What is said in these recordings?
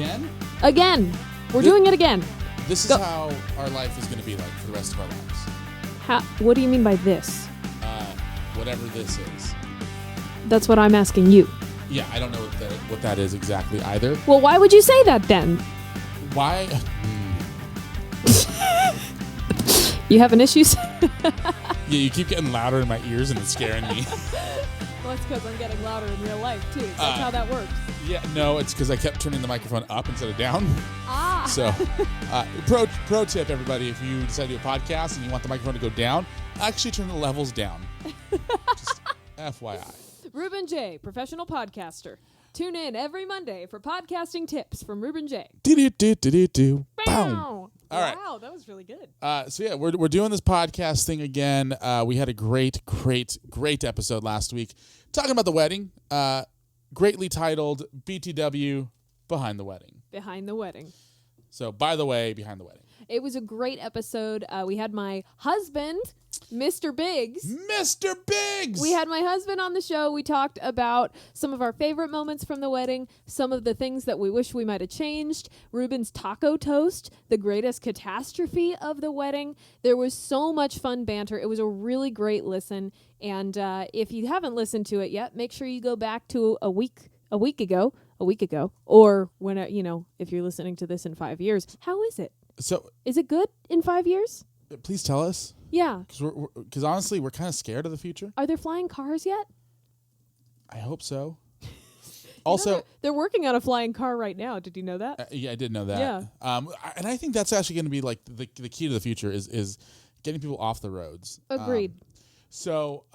Again? Again. We're doing it again. This is how our life is going to be like for the rest of our lives. What do you mean by this? Whatever this is. That's what I'm asking you. Yeah, I don't know what that is exactly either. Well, why would you say that then? Why? You having issues? Yeah, you keep getting louder in my ears and it's scaring me. Well, it's because I'm getting louder in real life, too. That's how that works. Yeah, no, it's because I kept turning the microphone up instead of down. Ah. So, pro tip, everybody, if you decide to do a podcast and you want the microphone to go down, actually turn the levels down. Just FYI. Ruben Jay, professional podcaster. Tune in every Monday for podcasting tips from Ruben Jay. Do. Bow. All right. Wow, that was really good. So yeah, we're doing this podcast thing again. We had a great episode last week talking about the wedding, greatly titled BTW Behind the Wedding. Behind the wedding. So by the way, behind the wedding. It was a great episode. We had my husband, Mr. Biggs. Mr. Biggs! We had my husband on the show. We talked about some of our favorite moments from the wedding, some of the things that we wish we might have changed, Ruben's taco toast, the greatest catastrophe of the wedding. There was so much fun banter. It was a really great listen. And if you haven't listened to it yet, make sure you go back to a week ago, or when, if you're listening to this in 5 years. How is it? So Is it good in 5 years? please tell us. Yeah. Because honestly, we're kind of scared of the future. Are there flying cars yet? I hope so. Also, they're working on a flying car right now. Did you know that? yeah, I did know that. Yeah. And I think that's actually going to be like the key to the future is getting people off the roads. Agreed.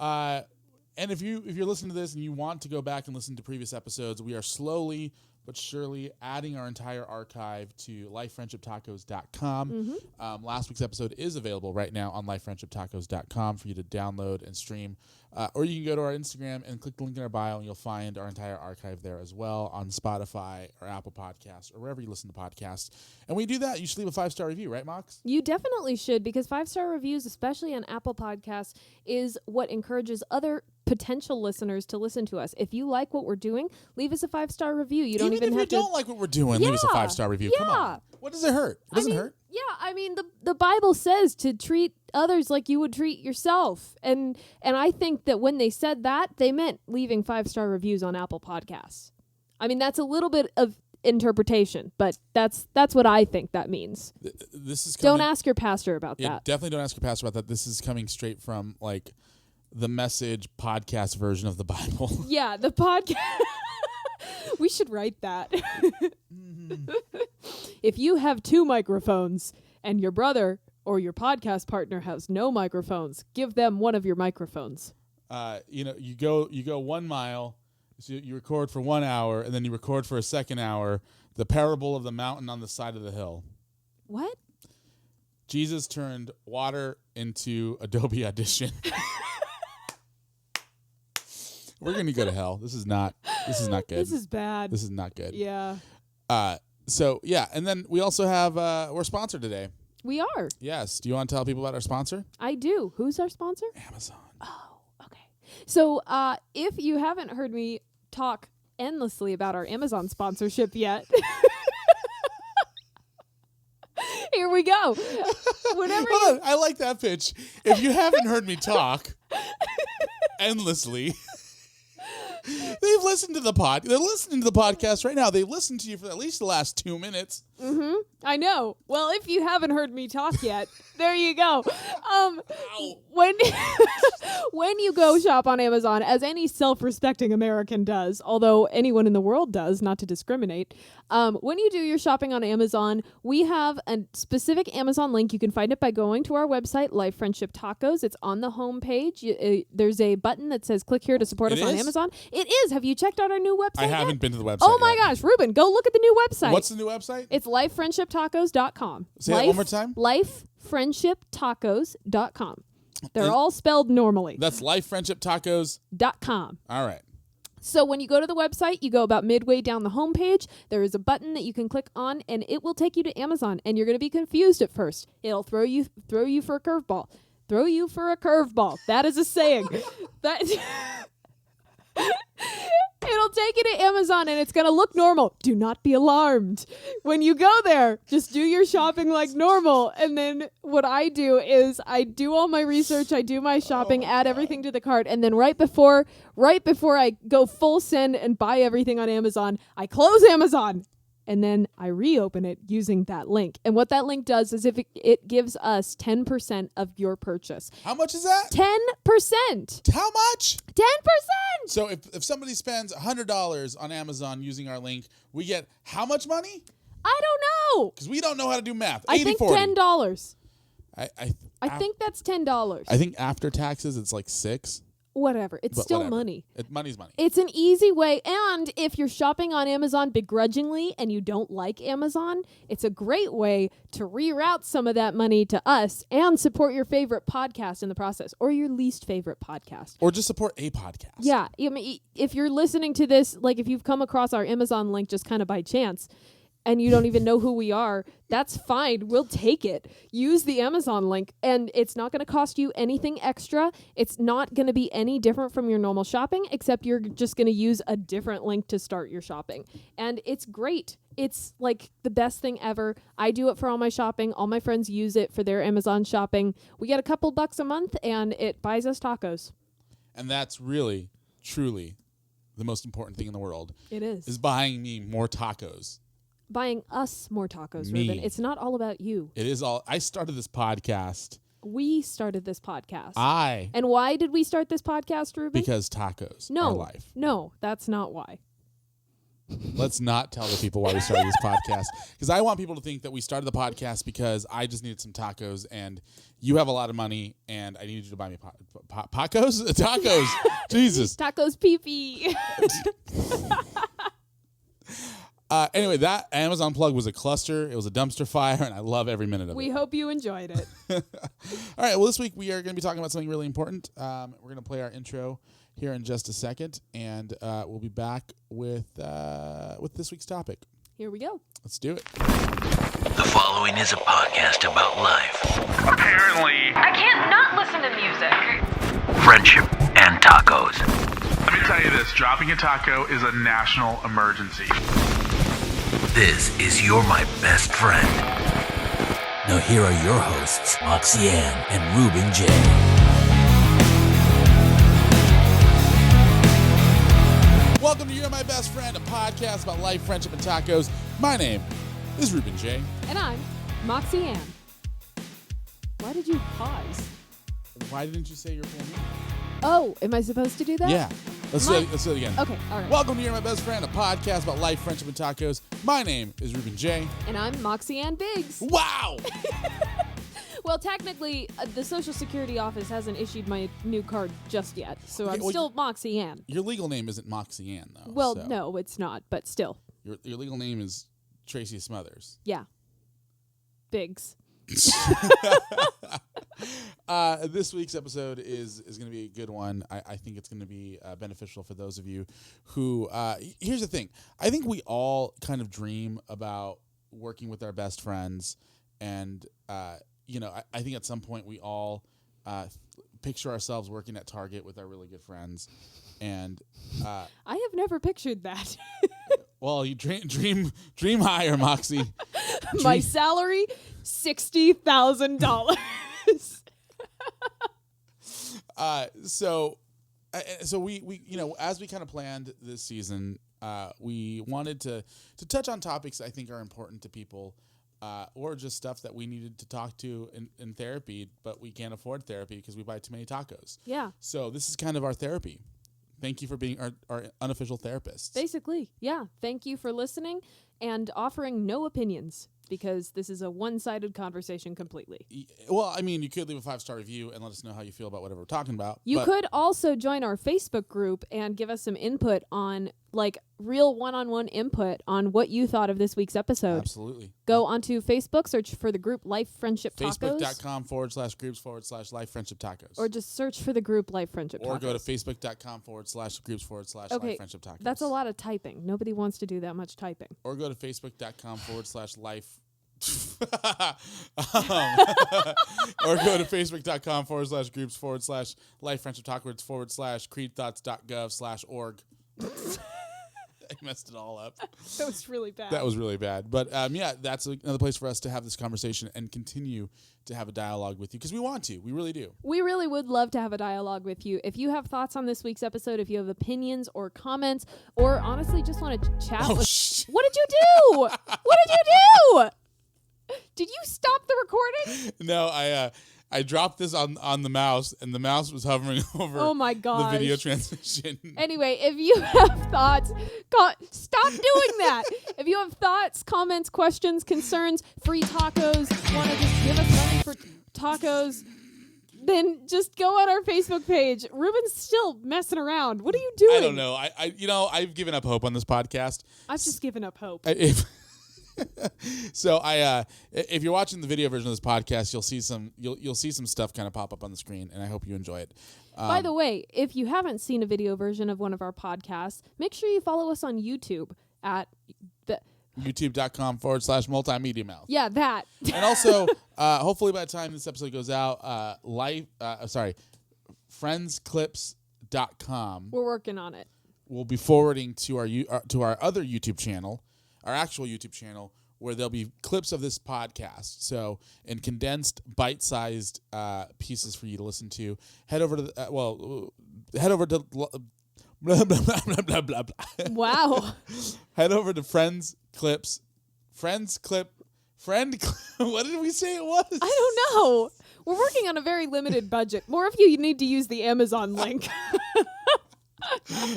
And if you're listening to this and you want to go back and listen to previous episodes, we are slowly but surely adding our entire archive to lifefriendshiptacos.com. Mm-hmm. Last week's episode is available right now on lifefriendshiptacos.com for you to download and stream. Or you can go to our Instagram and click the link in our bio and you'll find our entire archive there as well on Spotify or Apple Podcasts or wherever you listen to podcasts. And when you do that, you should leave a 5-star review, right, Mox? You definitely should, because 5-star reviews, especially on Apple Podcasts, is what encourages other potential listeners to listen to us. If you like what we're doing, leave us a 5-star review. You don't even have to. Even if you don't like what we're doing, leave us a 5-star review. Yeah. Come on. What does it hurt? It doesn't hurt. Yeah, I mean, the Bible says to treat others like you would treat yourself. And I think that when they said that, they meant leaving 5-star reviews on Apple Podcasts. I mean, that's a little bit of interpretation, but that's what I think that means. This is coming, don't ask your pastor about that. Definitely don't ask your pastor about that. This is coming straight from like the Message podcast version of the Bible. Yeah, the podcast. We should write that. If you have 2 microphones and your brother or your podcast partner has no microphones, give them one of your microphones. You go 1 mile, so you record for 1 hour, and then you record for a second hour. The parable of the mountain on the side of the hill. What? Jesus turned water into Adobe Audition. We're gonna go to hell. This is not good. This is bad. This is not good. Yeah. So yeah, and then we also have we're sponsored today. We are. Yes. Do you want to tell people about our sponsor? I do. Who's our sponsor? Amazon. Oh, okay. So if you haven't heard me talk endlessly about our Amazon sponsorship yet, here we go. Hold on. I like that pitch. If you haven't heard me talk endlessly. They've listened to the They're listening to the podcast right now. They listened to you for at least the last 2 minutes. Mm-hmm. I know. Well, if you haven't heard me talk yet, there you go. When you go shop on Amazon, as any self-respecting American does, although anyone in the world does, not to discriminate, when you do your shopping on Amazon, we have a specific Amazon link. You can find it by going to our website, Life Friendship Tacos. It's on the home page. There's a button that says click here to support us on Amazon. It is. Have you checked out our new website I haven't been to the website Oh my gosh, Ruben, go look at the new website. What's the new website? It's lifefriendshiptacos.com. Say that one more time. Lifefriendshiptacos.com. They're all spelled normally. That's lifefriendshiptacos.com. All right. So when you go to the website, you go about midway down the homepage. There is a button that you can click on, and it will take you to Amazon. And you're going to be confused at first. It'll throw you for a curveball. Throw you for a curveball. That is a saying. It'll take you to Amazon and it's going to look normal. Do not be alarmed. When you go there, just do your shopping like normal. And then what I do is I do all my research, I do my shopping, add everything to the cart, and then right before I go full send and buy everything on Amazon, I close Amazon. And then I reopen it using that link. And what that link does is if it gives us 10% of your purchase. How much is that? 10%. How much? 10%. So if somebody spends $100 on Amazon using our link, we get how much money? I don't know. Because we don't know how to do math. I think $10. I think that's $10. I think after taxes it's like $6. Whatever. It's But still whatever. money. Money's money. It's an easy way. And if you're shopping on Amazon begrudgingly and you don't like Amazon, it's a great way to reroute some of that money to us and support your favorite podcast in the process, or your least favorite podcast. Or just support a podcast. Yeah. I mean, if you're listening to this, like if you've come across our Amazon link just kind of by chance, and you don't even know who we are, that's fine. We'll take it. Use the Amazon link, and it's not going to cost you anything extra. It's not going to be any different from your normal shopping, except you're just going to use a different link to start your shopping. And it's great. It's like the best thing ever. I do it for all my shopping. All my friends use it for their Amazon shopping. We get a couple bucks a month, and it buys us tacos. And that's really, truly the most important thing in the world. It is buying me more tacos. Buying us more tacos, Me. Ruben. It's not all about you. It is all. I started this podcast. We started this podcast. And why did we start this podcast, Ruben? Because tacos are life. No, that's not why. Let's not tell the people why we started this podcast. Because I want people to think that we started the podcast because I just needed some tacos and you have a lot of money and I needed you to buy me tacos? Tacos. Jesus. Tacos pee-pee. Anyway, that Amazon plug was a cluster. It was a dumpster fire, and I love every minute of it. We hope you enjoyed it. All right. Well, this week we are going to be talking about something really important. We're going to play our intro here in just a second, and we'll be back with this week's topic. Here we go. Let's do it. The following is a podcast about life, Apparently, I can't not listen to music. friendship, and tacos. let me tell you this, dropping a taco is a national emergency. This is You're My Best Friend. Now here are your hosts, Moxy and Ruben Jay. Welcome to You're My Best Friend, a podcast about life, friendship, and tacos. My name is Ruben Jay. And I'm Moxy Ann. Why did you pause? Why didn't you say your full name? Oh, am I supposed to do that? Yeah. Let's do it again. Okay, all right. Welcome to You're My Best Friend, a podcast about life, friendship, and tacos. My name is Ruben Jay. And I'm Moxy Ann Biggs. Wow! Well, technically, the Social Security office hasn't issued my new card just yet, so Okay, I'm well, still Moxy Ann. Your legal name isn't Moxy Ann, though. Well, so no, it's not, but still. Your legal name is Tracy Smothers. Yeah. Biggs. This week's episode is going to be a good one. I think it's going to be beneficial for those of you who, here's the thing. I think we all kind of dream about working with our best friends. And, I think at some point we all picture ourselves working at Target with our really good friends. And I have never pictured that. well, you dream higher, Moxie. My salary, $60,000. So we as we kind of planned this season, we wanted to touch on topics I think are important to people, or just stuff that we needed to talk to in therapy, but we can't afford therapy because we buy too many tacos. Yeah. So this is kind of our therapy. Thank you for being our unofficial therapists. Basically, yeah. Thank you for listening and offering no opinions, because this is a one-sided conversation completely. Well, I mean, you could leave a 5-star review and let us know how you feel about whatever we're talking about. You could also join our Facebook group and give us some input on, like, real one-on-one input on what you thought of this week's episode. Absolutely. Go onto Facebook, search for the group Life Friendship Tacos. Facebook.com/groups/Life Friendship Tacos. Or just search for the group Life Friendship Tacos. Or go to Facebook.com/groups/Life Friendship Tacos. That's a lot of typing. Nobody wants to do that much typing. Or go to Facebook.com/life. Or go to Facebook.com/groups/Life Friendship Tacos /creedthoughts.gov/org. I messed it all up. That was really bad. That was really bad. But yeah, that's another place for us to have this conversation and continue to have a dialogue with you because we want to. We really do. We really would love to have a dialogue with you. If you have thoughts on this week's episode, if you have opinions or comments, or honestly just want to chat. What did you do? What did you do? Did you stop the recording? No, I dropped this on the mouse, and the mouse was hovering over the video transmission. Anyway, if you have thoughts, stop doing that. If you have thoughts, comments, questions, concerns, free tacos, want to just give us money for tacos, then just go on our Facebook page. Ruben's still messing around. What are you doing? I don't know. I've given up hope on this podcast. I've just given up hope. So if you're watching the video version of this podcast, you'll see some stuff kind of pop up on the screen, and I hope you enjoy it. By the way, if you haven't seen a video version of one of our podcasts, make sure you follow us on YouTube at the youtube.com/MultiMediaMouth. Yeah, that. And also, hopefully by the time this episode goes out, friendsclips.com. We're working on it. We'll be forwarding to our other YouTube channel, our actual YouTube channel, where there'll be clips of this podcast. So in condensed, bite-sized pieces for you to listen to. Head over to blah, blah, blah, blah, blah, blah. Wow. Head over to Friend Clip. What did we say it was? I don't know. We're working on a very limited budget. More of you need to use the Amazon link.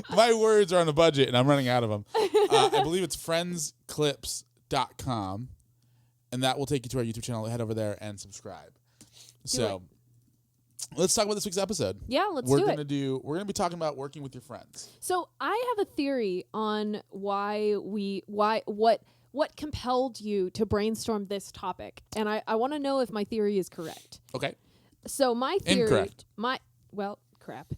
My words are on a budget, and I'm running out of them. I believe it's friendsclips.com, and that will take you to our YouTube channel. Head over there and subscribe. Let's talk about this week's episode. Yeah, let's do it. We're gonna be talking about working with your friends. So I have a theory on what compelled you to brainstorm this topic, and I want to know if my theory is correct. Okay. So my theory, Incorrect. Crap.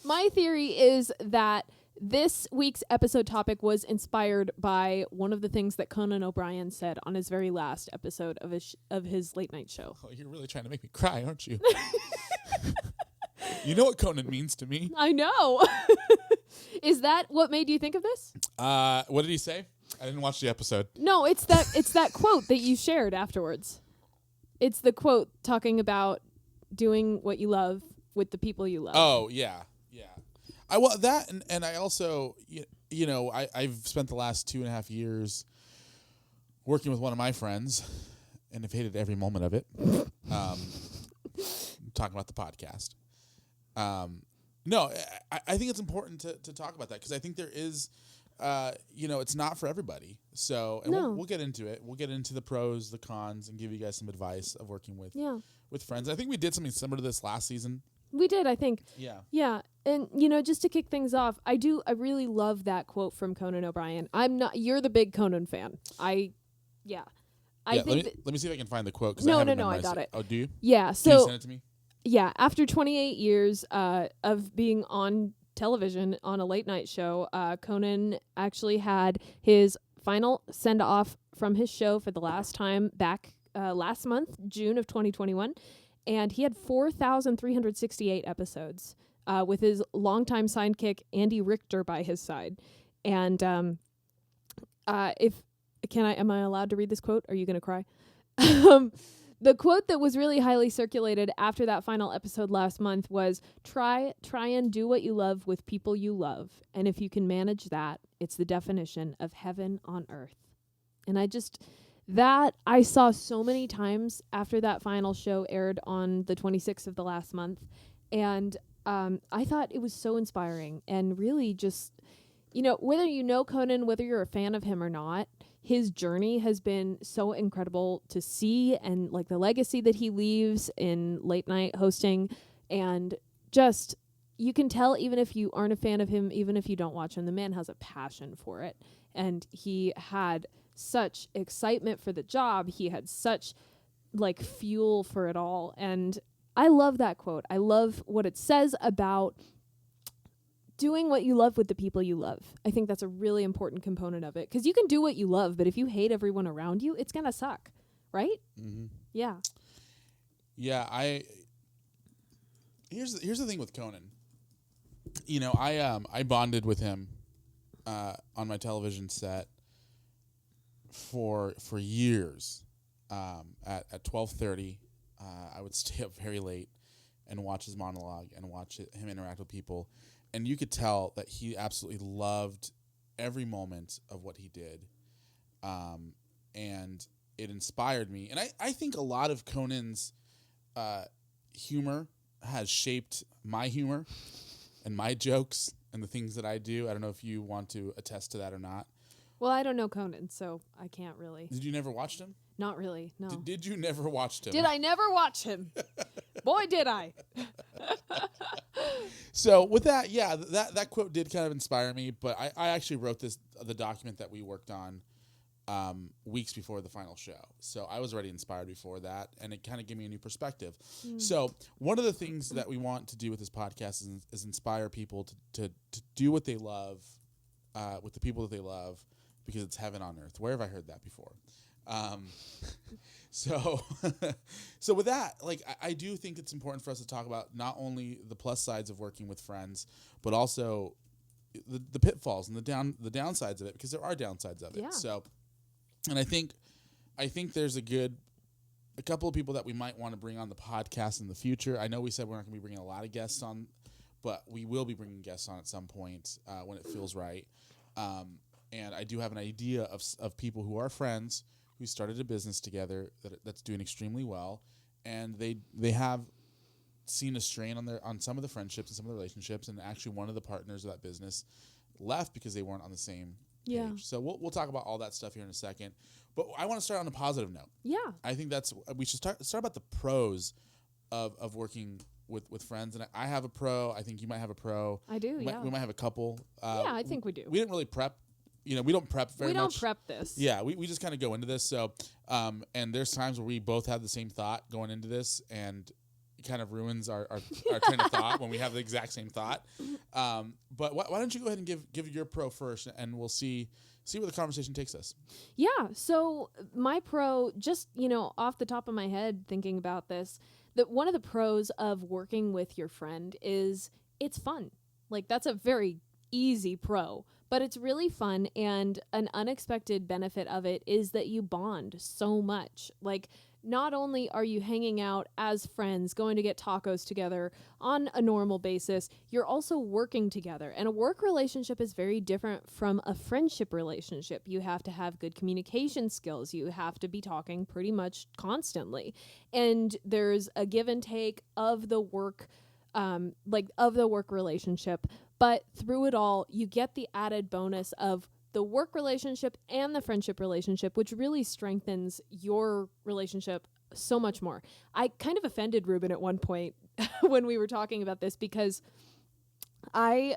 My theory is that this week's episode topic was inspired by one of the things that Conan O'Brien said on his very last episode of his late night show. Oh, you're really trying to make me cry, aren't you? You know what Conan means to me. I know. Is that what made you think of this? What did he say? I didn't watch the episode. No, it's that quote that you shared afterwards. It's the quote talking about doing what you love with the people you love. Oh, yeah. I also, I've spent the last 2.5 years working with one of my friends, and I've hated every moment of it. Talking about the podcast. No, I think it's important to talk about that because I think there is, it's not for everybody. So, and we'll get into it. We'll get into the pros, the cons, and give you guys some advice of working with friends. I think we did something similar to this last season. We did, I think. Yeah. Yeah. And, just to kick things off, I really love that quote from Conan O'Brien. You're the big Conan fan. Let me see if I can find the quote. No, I got it. Oh, do you? Yeah. So, can you send it to me? Yeah. After 28 years of being on television on a late night show, Conan actually had his final send-off from his show for the last time back last month, June of 2021. And he had 4,368 episodes with his longtime sidekick, Andy Richter, by his side. And am I allowed to read this quote? Are you going to cry? The quote that was really highly circulated after that final episode last month was, try and do what you love with people you love. And if you can manage that, it's the definition of heaven on earth. And I saw so many times after that final show aired on the 26th of the last month. And I thought it was so inspiring and really just, whether you know Conan, whether you're a fan of him or not, his journey has been so incredible to see, and like the legacy that he leaves in late night hosting, and just, you can tell even if you aren't a fan of him, even if you don't watch him, the man has a passion for it. And he had such excitement for the job. He had such fuel for it all. And I love that quote. I love what it says about doing what you love with the people you love. I think that's a really important component of it, because you can do what you love, but if you hate everyone around you, it's going to suck. Right? Mm-hmm. Yeah. Yeah. Here's the thing with Conan. I bonded with him on my television set for years. At 12:30, I would stay up very late and watch his monologue and watch him interact with people, and you could tell that he absolutely loved every moment of what he did, and it inspired me. And I think a lot of Conan's humor has shaped my humor and my jokes and the things that I do. I don't know if you want to attest to that or not. Well, I don't know Conan, so I can't really. Did you never watch him? Not really, no. Did you never watch him? Did I never watch him? Boy, did I. So with that, yeah, that quote did kind of inspire me, but I actually wrote the document that we worked on weeks before the final show. So I was already inspired before that, and it kind of gave me a new perspective. So one of the things that we want to do with this podcast is inspire people to do what they love with the people that they love, because it's heaven on earth. Where have I heard that before? So with that, like, I do think it's important for us to talk about not only the plus sides of working with friends, but also the pitfalls and the downsides of it, because there are downsides of it. Yeah. So, and I think there's a couple of people that we might want to bring on the podcast in the future. I know we said we're not going to be bringing a lot of guests on, but we will be bringing guests on at some point when it feels right. And I do have an idea of people who are friends who started a business together that's doing extremely well, and they have seen a strain on some of the friendships and some of the relationships, and actually one of the partners of that business left because they weren't on the same page. So we'll talk about all that stuff here in a second, but I want to start on a positive note. Yeah, I think we should start about the pros of working with friends, and I have a pro. I think you might have a pro. I do. We might have a couple. I think we do. We didn't really prep. We don't prep very much. We don't prep this. Yeah, we just kind of go into this. So, and there's times where we both have the same thought going into this, and it kind of ruins our train of thought when we have the exact same thought. But why don't you go ahead and give your pro first, and we'll see where the conversation takes us. Yeah, so my pro, just, off the top of my head thinking about this, that one of the pros of working with your friend is it's fun. Like, that's a very easy pro. But it's really fun, and an unexpected benefit of it is that you bond so much. Like, not only are you hanging out as friends, going to get tacos together on a normal basis, you're also working together. And a work relationship is very different from a friendship relationship. You have to have good communication skills. You have to be talking pretty much constantly. And there's a give and take of the work relationship. But through it all, you get the added bonus of the work relationship and the friendship relationship, which really strengthens your relationship so much more. I kind of offended Ruben at one point when we were talking about this, because I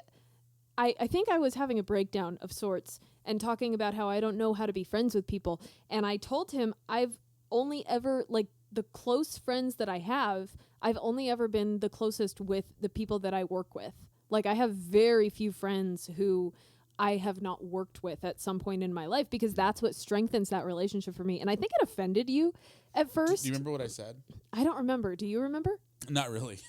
think I was having a breakdown of sorts and talking about how I don't know how to be friends with people. And I told him I've only ever, the close friends that I have, I've only ever been the closest with the people that I work with. I have very few friends who I have not worked with at some point in my life, because that's what strengthens that relationship for me. And I think it offended you at first. Do you remember what I said? I don't remember. Do you remember? Not really.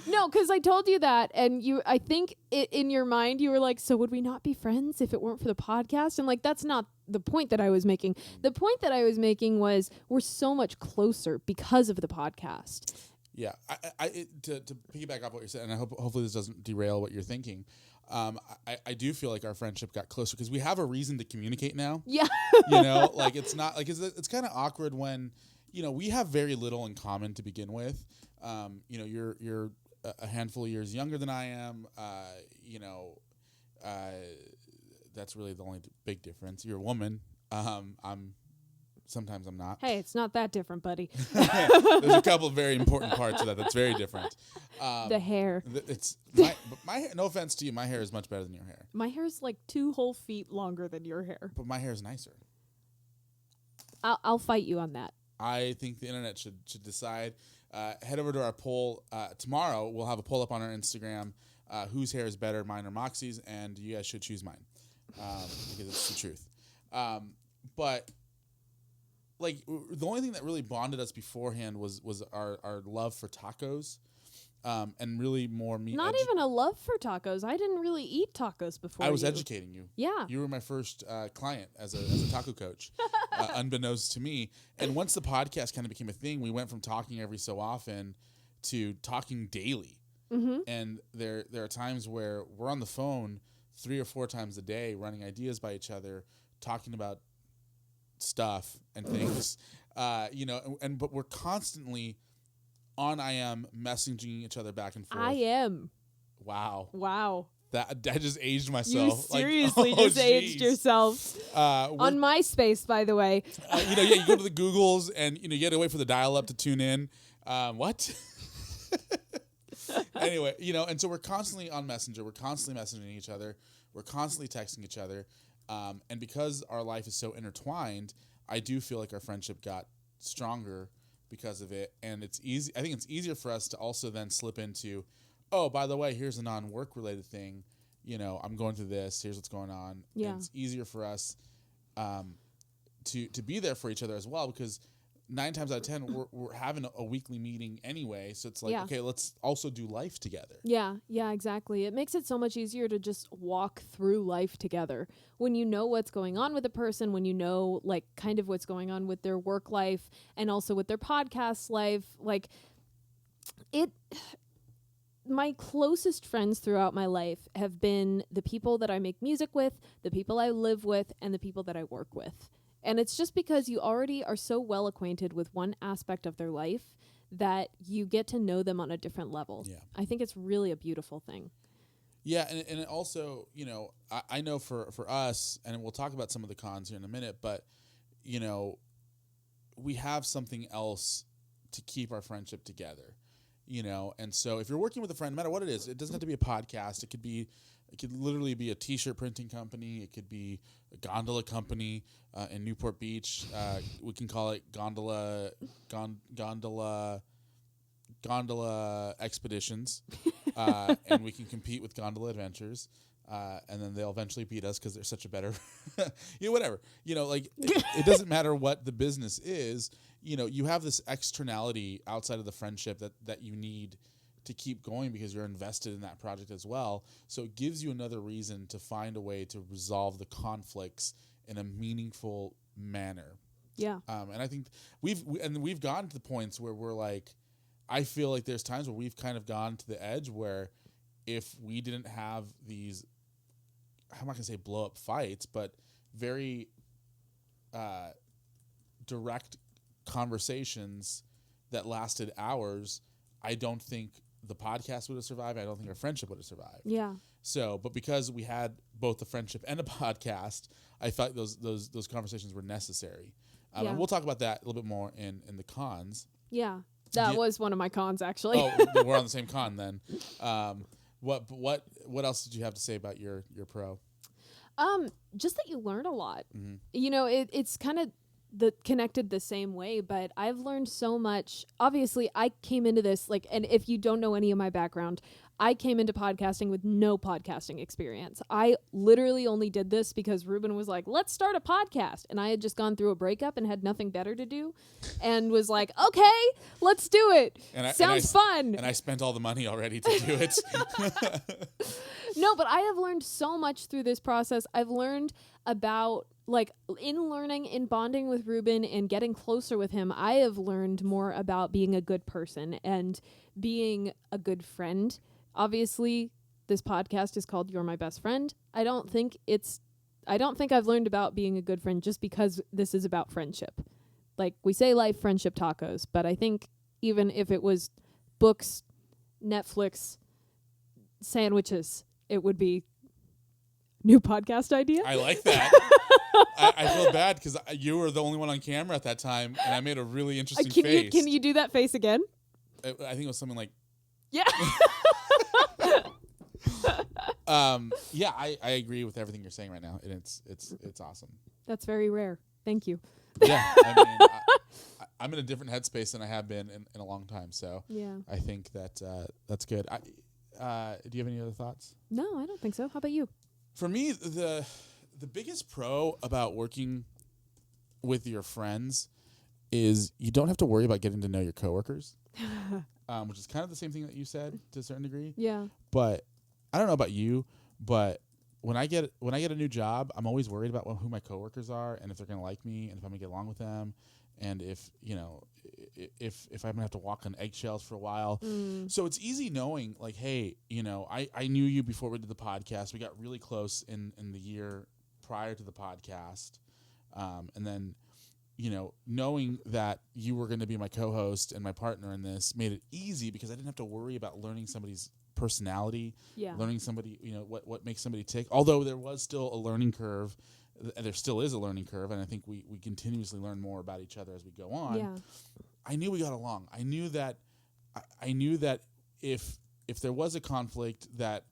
No, because I told you that, and I think in your mind you were like, so would we not be friends if it weren't for the podcast? And that's not the point that I was making. The point that I was making was we're so much closer because of the podcast. Yeah, to piggyback off what you're saying, and hopefully this doesn't derail what you're thinking. I do feel like our friendship got closer because we have a reason to communicate now. Yeah, it's not it's kind of awkward when we have very little in common to begin with. You're a handful of years younger than I am. That's really the only big difference. You're a woman. Sometimes I'm not. Hey, it's not that different, buddy. There's a couple of very important parts of that's very different. The hair. My hair, no offense to you, my hair is much better than your hair. My hair's 2 whole feet longer than your hair. But my hair is nicer. I'll fight you on that. I think the internet should decide. Head over to our poll. Tomorrow we'll have a poll up on our Instagram. Whose hair is better, mine or Moxy's? And you guys should choose mine because it's the truth. But the only thing that really bonded us beforehand was our love for tacos. and really more me. Not even a love for tacos. I didn't really eat tacos before. I was you. educating you. Yeah. You were my first client as a taco coach, unbeknownst to me. And once the podcast kind of became a thing, we went from talking every so often to talking daily. Mm-hmm. And there are times where we're on the phone 3 or 4 times a day, running ideas by each other, talking about stuff and things, but we're constantly on IM messaging each other back and forth. I am. Wow. That I just aged myself. You seriously just aged yourself. On MySpace, by the way. You go to the Googles and you had to wait for the dial-up to tune in. What? Anyway, and so we're constantly on Messenger. We're constantly messaging each other. We're constantly texting each other. And because our life is so intertwined, I do feel like our friendship got stronger because of it. And it's easy. I think it's easier for us to also then slip into, oh, by the way, here's a non-work related thing. I'm going through this. Here's what's going on. Yeah. And it's easier for us to be there for each other as well, because 9 times out of 10, we're having a weekly meeting anyway. So it's like, okay, let's also do life together. Yeah, exactly. It makes it so much easier to just walk through life together. When you know what's going on with a person, when you know like kind of what's going on with their work life and also with their podcast life, like my closest friends throughout my life have been the people that I make music with, the people I live with, and the people that I work with. And it's just because you already are so well acquainted with one aspect of their life that you get to know them on a different level. Yeah. I think it's really a beautiful thing. Yeah, and it also, I know for us, and we'll talk about some of the cons here in a minute, but, we have something else to keep our friendship together, And so if you're working with a friend, no matter what it is, it doesn't have to be a podcast. It could literally be a T-shirt printing company. It could be a gondola company in Newport Beach. We can call it gondola expeditions, and we can compete with Gondola Adventures. And then they'll eventually beat us because they're such a better, whatever. It doesn't matter what the business is. You have this externality outside of the friendship that you need to keep going because you're invested in that project as well. So it gives you another reason to find a way to resolve the conflicts in a meaningful manner. Yeah. And I think we've gotten to the points where we're like, I feel like there's times where we've kind of gone to the edge where if we didn't have these, I'm not going to say blow up fights, but very direct conversations that lasted hours, I don't think the podcast would have survived. I don't think our friendship would have survived. Yeah. So, but because we had both a friendship and a podcast, I thought those conversations were necessary. And we'll talk about that a little bit more in the cons. Yeah. That was one of my cons, actually. Oh, we're on the same con then. What else did you have to say about your pro? Just that you learn a lot. Mm-hmm. It's kind of connected the same way, but I've learned so much. Obviously, I came into this and if you don't know any of my background, I came into podcasting with no podcasting experience. I literally only did this because Ruben was like, let's start a podcast. And I had just gone through a breakup and had nothing better to do and was like, okay, let's do it. Sounds fun. And I spent all the money already to do it. No, but I have learned so much through this process. I've learned about, in bonding with Ruben and getting closer with him, I have learned more about being a good person and being a good friend. Obviously, this podcast is called You're My Best Friend. I don't think I've learned about being a good friend just because this is about friendship. We say life, friendship, tacos, but I think even if it was books, Netflix, sandwiches, it would be new podcast idea. I like that. I feel bad because you were the only one on camera at that time, and I made a really interesting face. Can you do that face again? I think it was something like... Yeah. I agree with everything you're saying right now, and it's awesome. That's very rare. Thank you. Yeah, I mean, I'm in a different headspace than I have been in a long time, so yeah. I think that's good. Do you have any other thoughts? No, I don't think so. How about you? For me, the biggest pro about working with your friends is you don't have to worry about getting to know your coworkers, which is kind of the same thing that you said to a certain degree. Yeah. But I don't know about you, but when I get a new job, I'm always worried about who my coworkers are and if they're going to like me and if I'm going to get along with them, and if I'm going to have to walk on eggshells for a while. So it's easy knowing, like, hey, I knew you before we did the podcast. We got really close in the year prior to the podcast, and then knowing that you were going to be my co-host and my partner in this made it easy because I didn't have to worry about learning somebody's personality, learning somebody, what makes somebody tick. Although there was still a learning curve, there still is a learning curve, and I think we continuously learn more about each other as we go on. Yeah. I knew we got along. I knew that if there was a conflict, that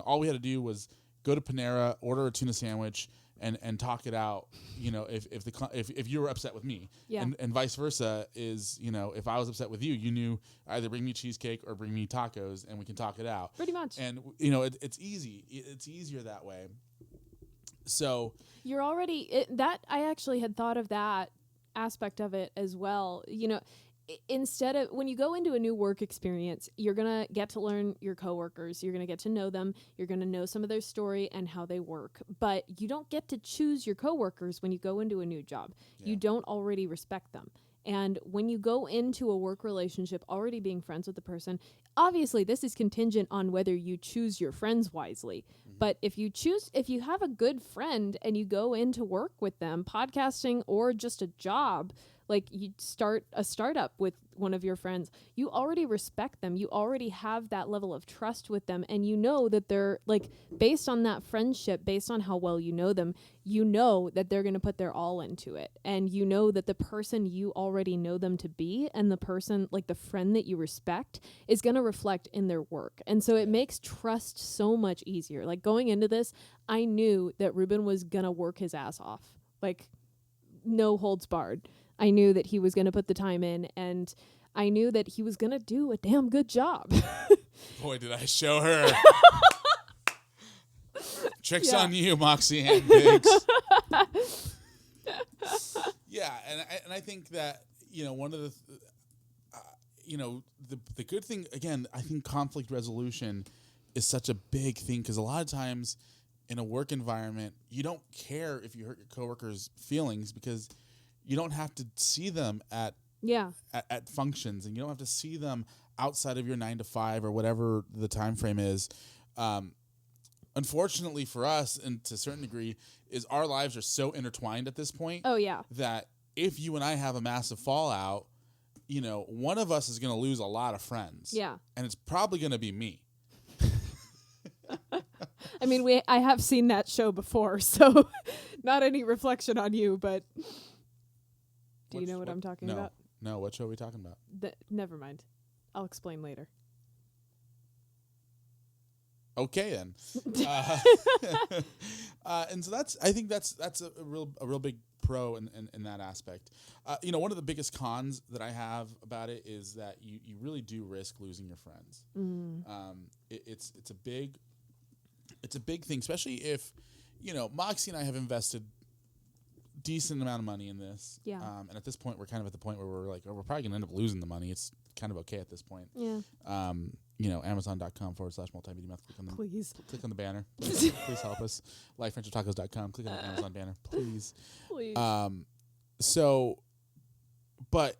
all we had to do was go to Panera, order a tuna sandwich, and talk it out. If you were upset with me, and vice versa is if I was upset with you, you knew either bring me cheesecake or bring me tacos, and we can talk it out. Pretty much. And it's easy. It's easier that way. So you're already that. I actually had thought of that aspect of it as well. Instead of when you go into a new work experience, you're going to get to learn your coworkers. You're going to get to know them. You're going to know some of their story and how they work. But you don't get to choose your coworkers when you go into a new job. Yeah. You don't already respect them. And when you go into a work relationship already being friends with the person, obviously this is contingent on whether you choose your friends wisely. Mm-hmm. But if you have a good friend and you go into work with them, podcasting or just a job, like you start a startup with one of your friends, you already respect them. You already have that level of trust with them. And you know that they're like, based on that friendship, based on how well you know them, you know that they're going to put their all into it. And you know that the person you already know them to be and the person, like the friend that you respect, is going to reflect in their work. And so it makes trust so much easier. Like going into this, I knew that Ruben was going to work his ass off. Like no holds barred. I knew that he was going to put the time in, and I knew that he was going to do a damn good job. Boy, did I show her. Tricks on you, Moxy and Biggs. Yeah, and I think that, one of the good thing, again, I think conflict resolution is such a big thing because a lot of times in a work environment, you don't care if you hurt your coworkers' feelings because you don't have to see them at functions, and you don't have to see them outside of your 9 to 5 or whatever the time frame is. Unfortunately for us, and to a certain degree, is our lives are so intertwined at this point. Oh yeah. That if you and I have a massive fallout, one of us is going to lose a lot of friends. Yeah. And it's probably going to be me. I mean, I have seen that show before, so not any reflection on you, but do you know what I'm talking about? No, what show are we talking about? Never mind. I'll explain later. Okay then. And so I think that's a real big pro in that aspect. One of the biggest cons that I have about it is that you really do risk losing your friends. It's a big thing, especially if Moxy and I have invested decent amount of money in this. Yeah. And at this point, we're kind of at the point where we're like, we're probably going to end up losing the money. It's kind of okay at this point. Yeah. Amazon.com/MultiMediaMouth. Click on the banner. Please help us. LifeFriendshipTacos.com. Click on the Amazon banner, please. Please. But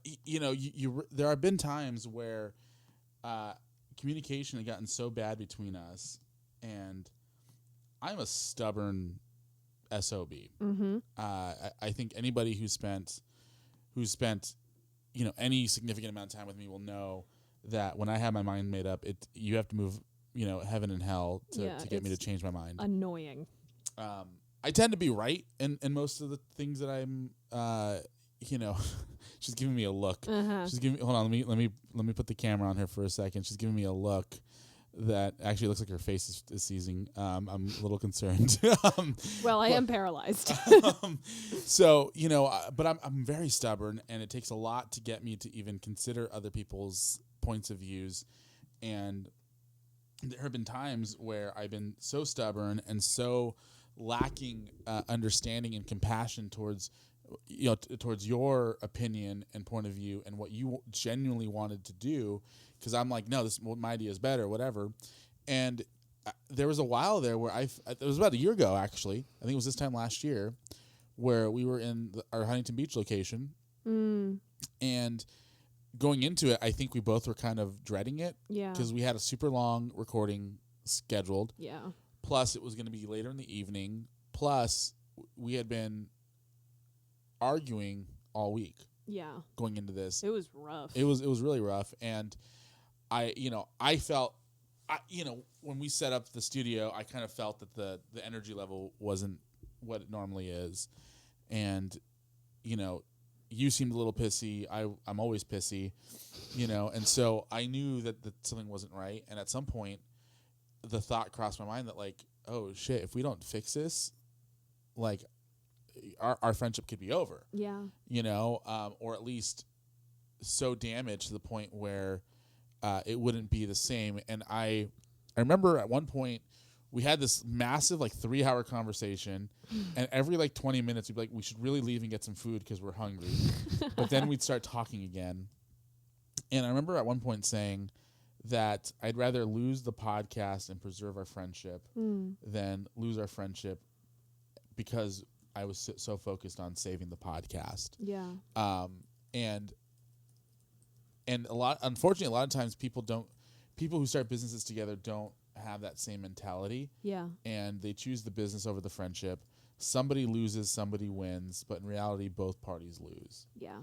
there have been times where communication had gotten so bad between us, and I'm a stubborn SOB. Mm-hmm. I think anybody who's spent any significant amount of time with me will know that when I have my mind made up, you have to move heaven and hell to get me to change my mind. Annoying. I tend to be right in most of the things that I'm she's giving me a look. Uh-huh. She's giving me, hold on, let me put the camera on her for a second. She's giving me a look that actually looks like her face is seizing. I'm a little concerned. I am paralyzed. But I'm very stubborn, and it takes a lot to get me to even consider other people's points of views. And there have been times where I've been so stubborn and so lacking understanding and compassion towards towards your opinion and point of view and what you genuinely wanted to do. Because I'm like, no, my idea is better, whatever. And there was a while there where it was about a year ago, actually. I think it was this time last year, where we were in our Huntington Beach location. And going into it, I think we both were kind of dreading it. Yeah. Because we had a super long recording scheduled. Yeah. Plus, it was going to be later in the evening. Plus, we had been arguing all week. Yeah. Going into this. It was rough. It was really rough. And I felt, when we set up the studio, I kind of felt that the energy level wasn't what it normally is. And, you seemed a little pissy. I'm always pissy, and so I knew that something wasn't right. And at some point, the thought crossed my mind that, like, oh shit, if we don't fix this, like, our friendship could be over. Yeah. Or at least so damaged to the point where it wouldn't be the same. And I remember at one point we had this massive 3-hour conversation, and every 20 minutes we'd be like, we should really leave and get some food because we're hungry. But then we'd start talking again. And I remember at one point saying that I'd rather lose the podcast and preserve our friendship than lose our friendship because I was so focused on saving the podcast. Yeah. And unfortunately, a lot of times people who start businesses together don't have that same mentality. Yeah. And they choose the business over the friendship. Somebody loses, somebody wins, but in reality, both parties lose. Yeah.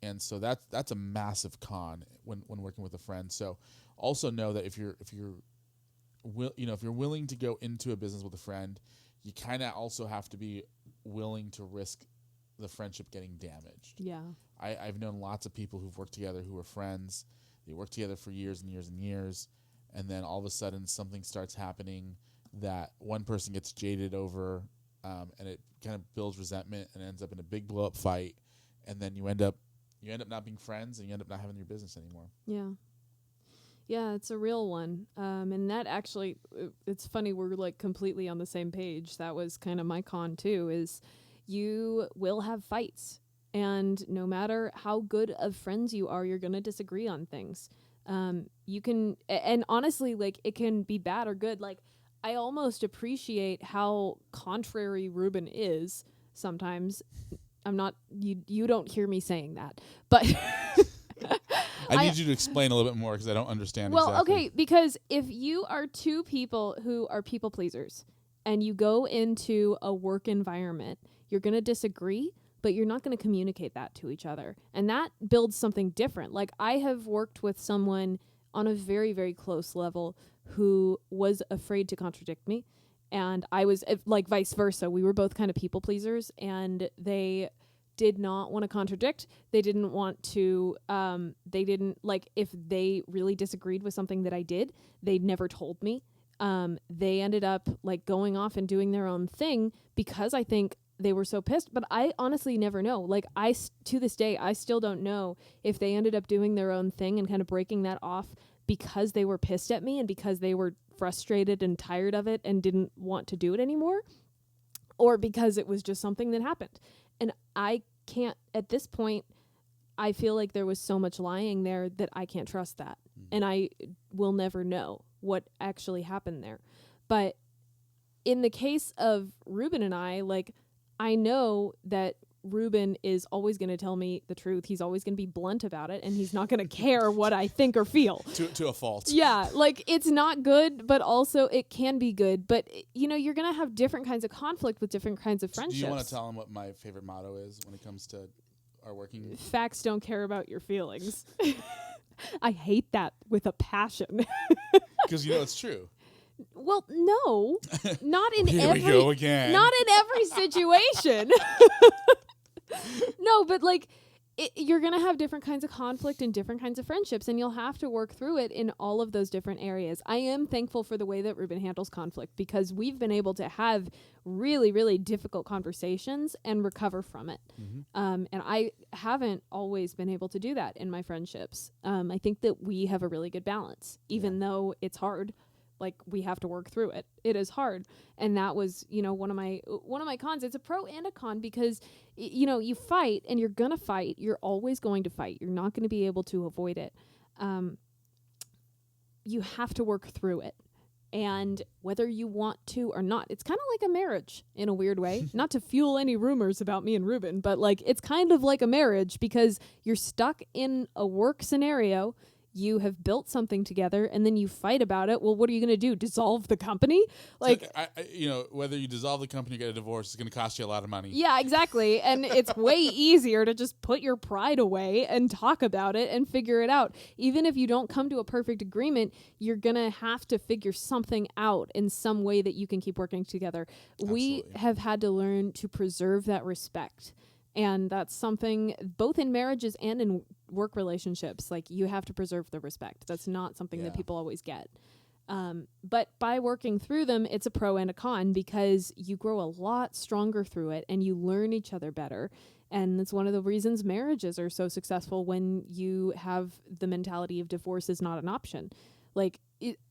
And so that's a massive con when working with a friend. So also know that if you're willing to go into a business with a friend, you kind of also have to be willing to risk the friendship getting damaged. Yeah. I've known lots of people who've worked together who were friends. They worked together for years and years and years, and then all of a sudden something starts happening that one person gets jaded over, and it kind of builds resentment and ends up in a big blow up fight, and then you end up not being friends and you end up not having your business anymore. Yeah. Yeah, it's a real one. And that actually, it's funny, we're completely on the same page. That was kind of my con too, is you will have fights. And no matter how good of friends you are, you're going to disagree on things. You can, and honestly, it can be bad or good. I almost appreciate how contrary Ruben is sometimes. I'm not, you don't hear me saying that, but I need you to explain a little bit more because I don't understand exactly. Okay, because if you are two people who are people pleasers and you go into a work environment, you're going to disagree, but you're not going to communicate that to each other. And that builds something different. I have worked with someone on a very, very close level who was afraid to contradict me. And I was vice versa. We were both kind of people pleasers, and they did not want to contradict. They didn't want to, if they really disagreed with something that I did, they never told me. They ended up going off and doing their own thing because I think they were so pissed, but I honestly never know. To this day, I still don't know if they ended up doing their own thing and kind of breaking that off because they were pissed at me and because they were frustrated and tired of it and didn't want to do it anymore, or because it was just something that happened. And I can't, at this point, I feel like there was so much lying there that I can't trust that. And I will never know what actually happened there. But in the case of Ruben and I know that Ruben is always going to tell me the truth. He's always going to be blunt about it, and he's not going to care what I think or feel. To a fault. Yeah, it's not good, but also it can be good. But, you're going to have different kinds of conflict with different kinds of friendships. Do you want to tell him what my favorite motto is when it comes to our working? Facts don't care about your feelings. I hate that with a passion. Because it's true. Well, no, not in Here we go again. Not in every situation. No, but you're going to have different kinds of conflict and different kinds of friendships, and you'll have to work through it in all of those different areas. I am thankful for the way that Ruben handles conflict because we've been able to have really, really difficult conversations and recover from it. Mm-hmm. And I haven't always been able to do that in my friendships. I think that we have a really good balance, even though it's hard. Like, we have to work through it. It is hard. And that was, one of my cons. It's a pro and a con because, you fight and you're going to fight. You're always going to fight. You're not going to be able to avoid it. You have to work through it. And whether you want to or not, it's kind of like a marriage in a weird way. Not to fuel any rumors about me and Ruben, but like it's kind of like a marriage because you're stuck in a work scenario. You have built something together and then you fight about it. Well, what are you going to do? Dissolve the company? Like, whether you dissolve the company or get a divorce, it's going to cost you a lot of money. Yeah, exactly. And it's way easier to just put your pride away and talk about it and figure it out. Even if you don't come to a perfect agreement, you're going to have to figure something out in some way that you can keep working together. Absolutely. We have had to learn to preserve that respect. And that's something both in marriages and in work relationships. Like, you have to preserve the respect. That's not something that people always get. But by working through them, it's a pro and a con because you grow a lot stronger through it and you learn each other better. And it's one of the reasons marriages are so successful when you have the mentality of divorce is not an option. Like,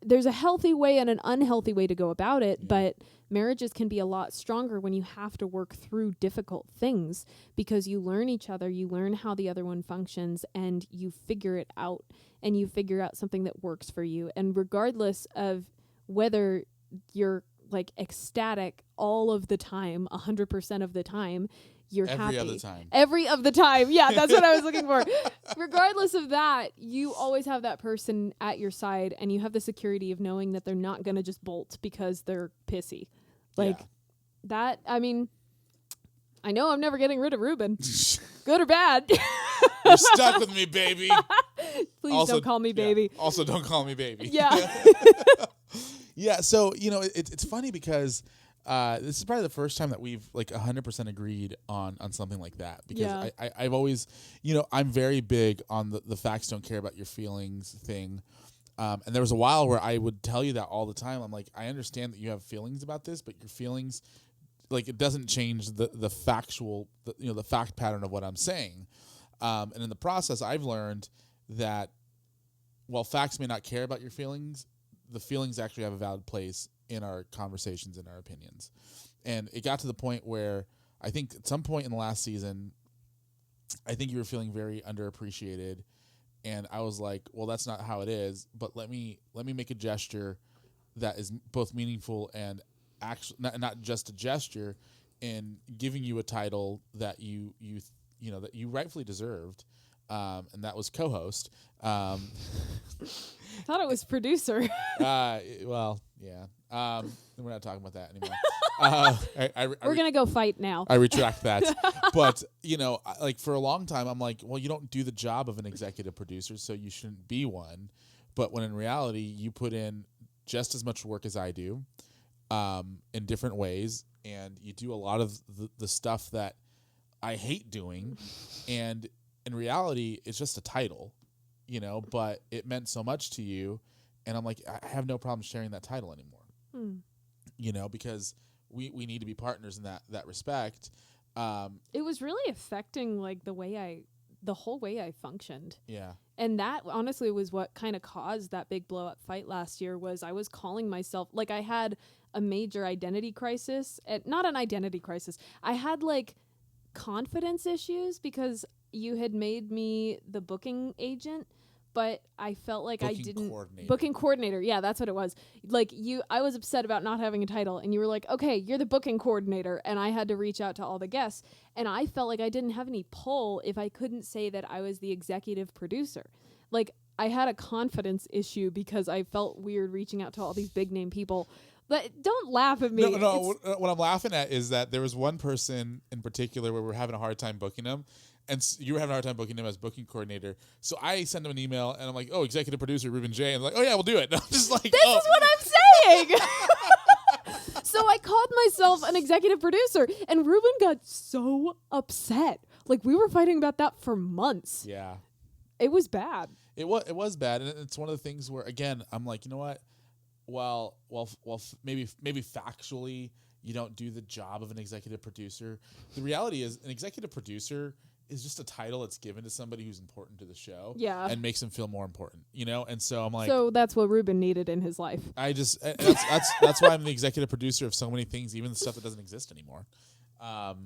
there's a healthy way and an unhealthy way to go about it, but marriages can be a lot stronger when you have to work through difficult things because you learn each other, you learn how the other one functions, and you figure it out, and you figure out something that works for you. And regardless of whether you're like ecstatic all of the time, 100% of the time, you're happy. Every of the time. Yeah, that's what I was looking for. Regardless of that, you always have that person at your side and you have the security of knowing that they're not going to just bolt because they're pissy. Like that, I mean, I know I'm never getting rid of Ruben. Good or bad. You're stuck with me, baby. Please also, don't call me baby. Also, don't call me baby. Yeah. Yeah, so, it's funny because this is probably the first time that we've like 100% agreed on something like that because I've always, I'm very big on the facts don't care about your feelings thing. And there was a while where I would tell you that all the time. I'm like, I understand that you have feelings about this, but your feelings, like, it doesn't change the factual, the fact pattern of what I'm saying. And in the process, I've learned that while facts may not care about your feelings, the feelings actually have a valid place in our conversations and our opinions. And it got to the point where I think at some point in the last season, I think you were feeling very underappreciated. And I was like, well, that's not how it is, but let me make a gesture that is both meaningful and actually not just a gesture in giving you a title that you that you rightfully deserved. And that was co-host. I thought it was producer. Well, yeah. We're not talking about that anymore. We're going to go fight now. I retract that. But, like for a long time, I'm like, well, you don't do the job of an executive producer, so you shouldn't be one. But when in reality, you put in just as much work as I do in different ways, and you do a lot of the stuff that I hate doing. And in reality, it's just a title, but it meant so much to you. And I'm like, I have no problem sharing that title anymore, because we need to be partners in that respect. It was really affecting like the whole way I functioned. Yeah. And that honestly was what kind of caused that big blow up fight last year was I was calling myself, like I had a major identity crisis, not an identity crisis. I had like confidence issues because you had made me the booking agent, but I felt like booking coordinator. Yeah, that's what it was. Like I was upset about not having a title and you were like, okay, you're the booking coordinator. And I had to reach out to all the guests and I felt like I didn't have any pull if I couldn't say that I was the executive producer. Like I had a confidence issue because I felt weird reaching out to all these big name people. But don't laugh at me. No. What I'm laughing at is that there was one person in particular where we're having a hard time booking them. And you were having a hard time booking him as booking coordinator. So I send him an email, and I'm like, oh, executive producer Ruben Jay. And I'm like, oh, yeah, we'll do it. And I'm just like, this is what I'm saying. So I called myself an executive producer, and Ruben got so upset. Like, we were fighting about that for months. Yeah. It was bad. It was bad. And it's one of the things where, again, I'm like, you know what? Well, maybe factually you don't do the job of an executive producer. The reality is an executive producer is just a title that's given to somebody who's important to the show. Yeah. And makes them feel more important, you know? And so I'm like, so that's what Ruben needed in his life. That's why I'm the executive producer of so many things, even the stuff that doesn't exist anymore.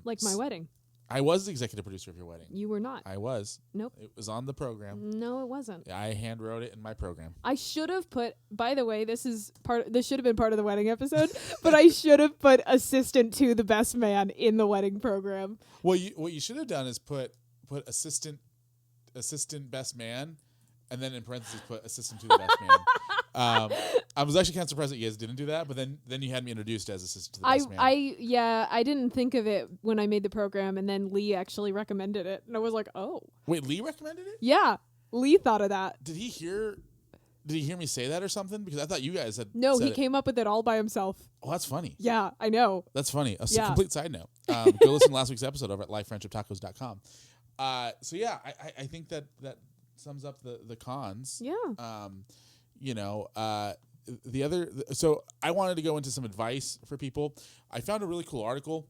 Like my wedding. I was the executive producer of your wedding. You were not. I was. Nope. It was on the program. No, it wasn't. I hand wrote it in my program. I should have put, by the way, this should have been part of the wedding episode, but I should have put assistant to the best man in the wedding program. Well, what you should have done is put assistant best man, and then in parentheses put assistant to the best man. I was actually kind of surprised that you guys didn't do that, but then you had me introduced as assistant to the best man. I didn't think of it when I made the program, and then Lee actually recommended it, and I was like, oh. Wait, Lee recommended it? Yeah, Lee thought of that. Did he hear me say that or something? Because I thought you guys had No, said he it. came up with it all by himself. Oh, that's funny. Yeah, I know. That's funny. A Yeah. complete side note. Go listen to last week's episode over at livefriendshiptacos.com. So yeah, I think that sums up the cons. Yeah. So I wanted to go into some advice for people. I found a really cool article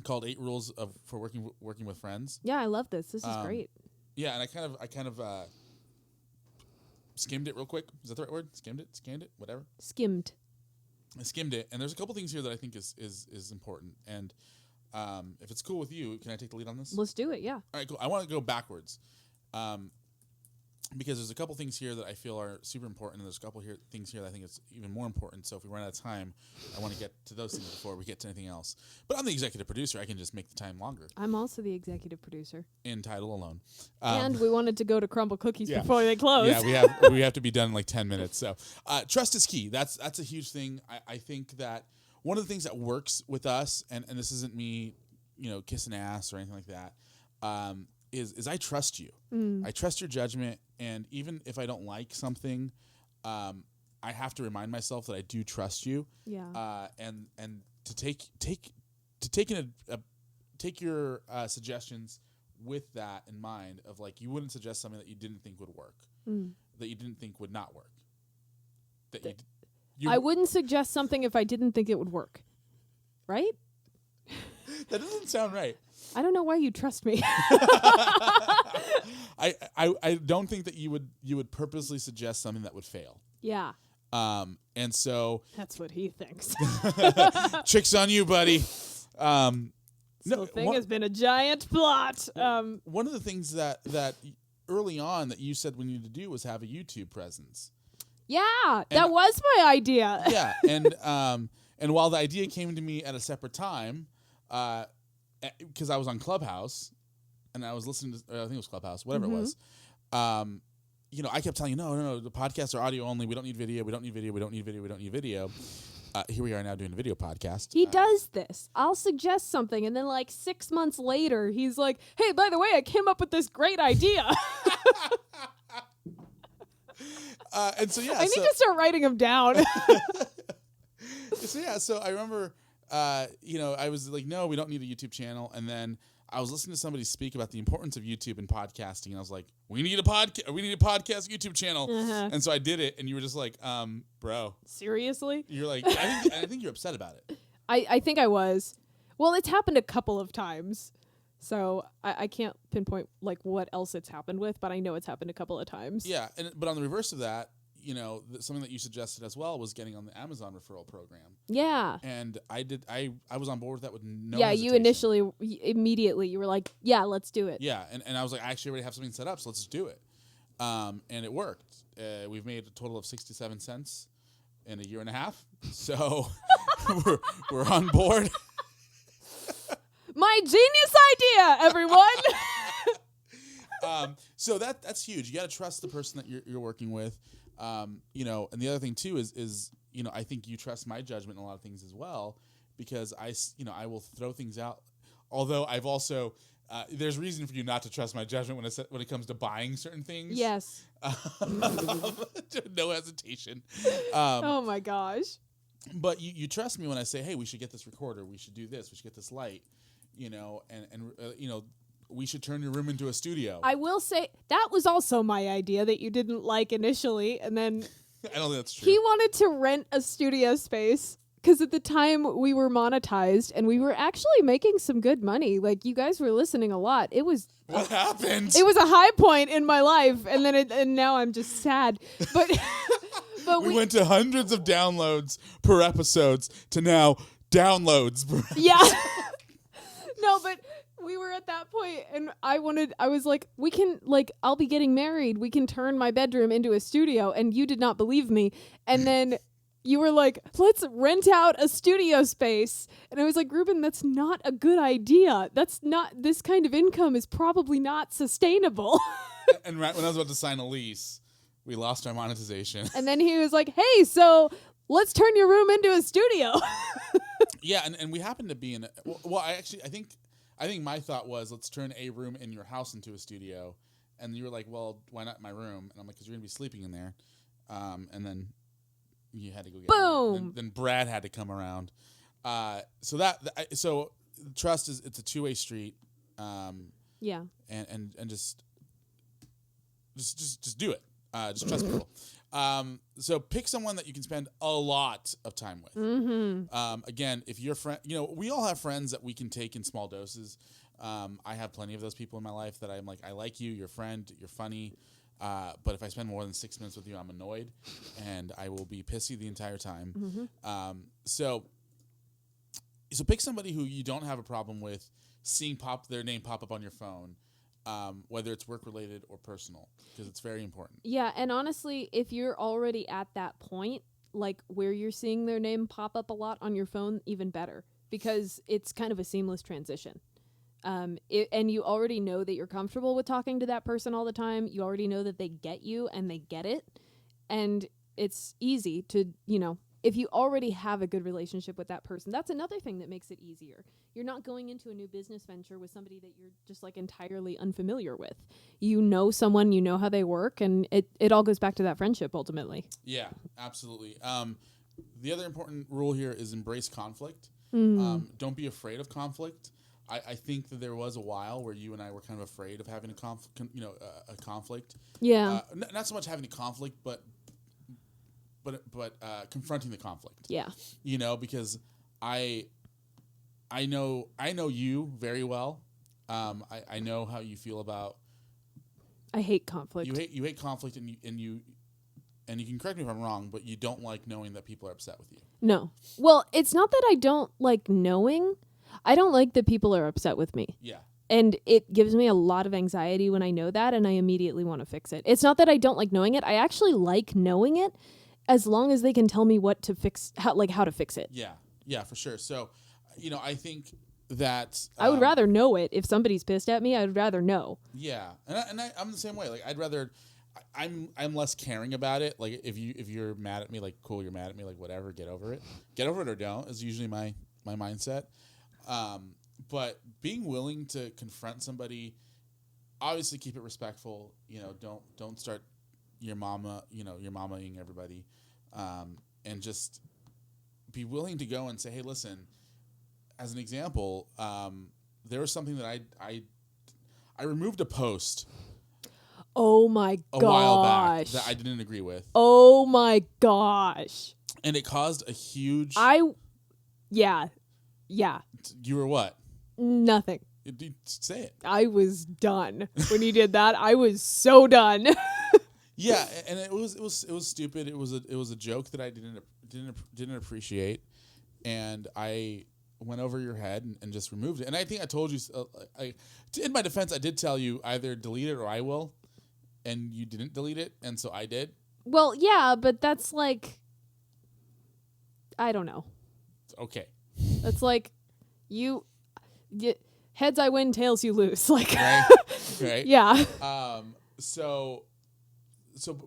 called 8 Rules for Working with Friends. Yeah, I love this. This is great. Yeah, and I kind of skimmed it real quick. Is that the right word? Scanned it, whatever. Skimmed. I skimmed it, and there's a couple things here that I think is important. And if it's cool with you, can I take the lead on this? Let's do it, yeah. All right, cool. I want to go backwards because there's a couple things here that I feel are super important, and there's a couple things here that I think is even more important. So if we run out of time, I want to get to those things before we get to anything else. But I'm the executive producer. I can just make the time longer. I'm also the executive producer. In title alone. And we wanted to go to Crumble Cookies yeah. before they close. Yeah, we have to be done in like 10 minutes. So trust is key. That's a huge thing. I think that one of the things that works with us, and this isn't me, kissing ass or anything like that, is I trust you. I trust your judgment, and even if I don't like something, I have to remind myself that I do trust you. Yeah. And to take your suggestions with that in mind, of like, you wouldn't suggest something that you didn't think would work, that you didn't think would not work. I wouldn't suggest something if I didn't think it would work. Right? That doesn't sound right. I don't know why you trust me. I don't think that you would purposely suggest something that would fail. Yeah. And so That's what he thinks. tricks on you, buddy. The thing has been a giant plot. One of the things that early on that you said we needed to do was have a YouTube presence. Yeah, that was my idea. Yeah, and while the idea came to me at a separate time, because I was on Clubhouse, and I was listening to, I think it was Clubhouse, whatever it was. I kept telling you, no, the podcasts are audio only. We don't need video. We don't need video. We don't need video. We don't need video. Here we are now doing a video podcast. He does this. I'll suggest something, and then like 6 months later, he's like, "Hey, by the way, I came up with this great idea." And so yeah, I need to start writing them down. So I remember, I was like, no, we don't need a YouTube channel. And then I was listening to somebody speak about the importance of YouTube and podcasting, and I was like, we need a podcast YouTube channel. And so I did it, and you were just like, bro, seriously? You're like, I think you're upset about it. I think I was. Well, it's happened a couple of times, so I can't pinpoint like what else it's happened with, but I know it's happened a couple of times. Yeah, but on the reverse of that, something that you suggested as well was getting on the Amazon referral program. Yeah. And I was on board with that with no hesitation. You immediately, you were like, yeah, let's do it. Yeah, and I was like, I actually already have something set up, so let's just do it. And it worked. We've made a total of 67 cents in a year and a half, so we're on board. My genius idea, everyone! So that's huge. You got to trust the person that you're working with. And the other thing too is I think you trust my judgment in a lot of things as well, because I will throw things out. Although I've also there's reason for you not to trust my judgment when it comes to buying certain things. Yes. No hesitation. Oh my gosh. But you trust me when I say, hey, we should get this recorder, we should do this, we should get this light, and we should turn your room into a studio. I will say that was also my idea that you didn't like initially, and then I don't think that's true. He wanted to rent a studio space because at the time we were monetized and we were actually making some good money. Like, you guys were listening a lot. It was What happened? It was a high point in my life, and then and now I'm just sad. But but we went to hundreds of downloads per episodes to now downloads per yeah. No, but we were at that point, and I was like, we can, like, I'll be getting married. We can turn my bedroom into a studio. And you did not believe me. And then you were like, let's rent out a studio space. And I was like, Ruben, that's not a good idea. This kind of income is probably not sustainable. And right when I was about to sign a lease, we lost our monetization. And then he was like, hey, so let's turn your room into a studio. Yeah, and we happened to be in I think my thought was, let's turn a room in your house into a studio. And you were like, well, why not my room? And I'm like, because you're going to be sleeping in there. And then you had to go get Boom. Then Brad had to come around. So trust it's a two-way street. Yeah. And just do it. Just trust people. So pick someone that you can spend a lot of time with. Mm-hmm. Again, if your friend, we all have friends that we can take in small doses. I have plenty of those people in my life that I'm like, I like you, you're a friend, you're funny. But if I spend more than 6 minutes with you, I'm annoyed and I will be pissy the entire time. Mm-hmm. So pick somebody who you don't have a problem with seeing their name pop up on your phone. Whether it's work-related or personal, because it's very important. Yeah, and honestly, if you're already at that point, like where you're seeing their name pop up a lot on your phone, even better, because it's kind of a seamless transition. And you already know that you're comfortable with talking to that person all the time. You already know that they get you and they get it. And it's easy to, if you already have a good relationship with that person, that's another thing that makes it easier. You're not going into a new business venture with somebody that you're just like entirely unfamiliar with. You know someone, you know how they work, and it all goes back to that friendship ultimately. Yeah, absolutely. The other important rule here is embrace conflict. Don't be afraid of conflict. I think that there was a while where you and I were kind of afraid of having a conflict. Yeah. Not so much having a conflict, but confronting the conflict. Yeah. Because I know you very well. I know how you feel about. I hate conflict. You hate conflict, and you can correct me if I'm wrong, but you don't like knowing that people are upset with you. No. Well, it's not that I don't like knowing. I don't like that people are upset with me. Yeah. And it gives me a lot of anxiety when I know that, and I immediately want to fix it. It's not that I don't like knowing it. I actually like knowing it, as long as they can tell me what to fix, how to fix it. Yeah, for sure. So, I think that I would rather know it. If somebody's pissed at me, I'd rather know. Yeah, and I'm the same way. Like, I'd rather. I'm less caring about it. Like, if you're mad at me, like, cool, you're mad at me, like, whatever, get over it. Get over it or don't is usually my mindset. But being willing to confront somebody, obviously keep it respectful. Don't start your mamaing everybody, and just be willing to go and say, hey, listen, as an example, there was something that I removed a post. Oh my gosh. A while back that I didn't agree with. Oh my gosh. And it caused a huge. Yeah. You were what? Nothing. Say it. I was done when you did that. I was so done. Yeah, and it was stupid. It was a joke that I didn't appreciate, and I went over your head and just removed it. And I think I told you. In my defense, I did tell you either delete it or I will, and you didn't delete it, and so I did. Well, yeah, but that's like, I don't know. Okay. That's like, heads I win, tails you lose. Like, right? Yeah.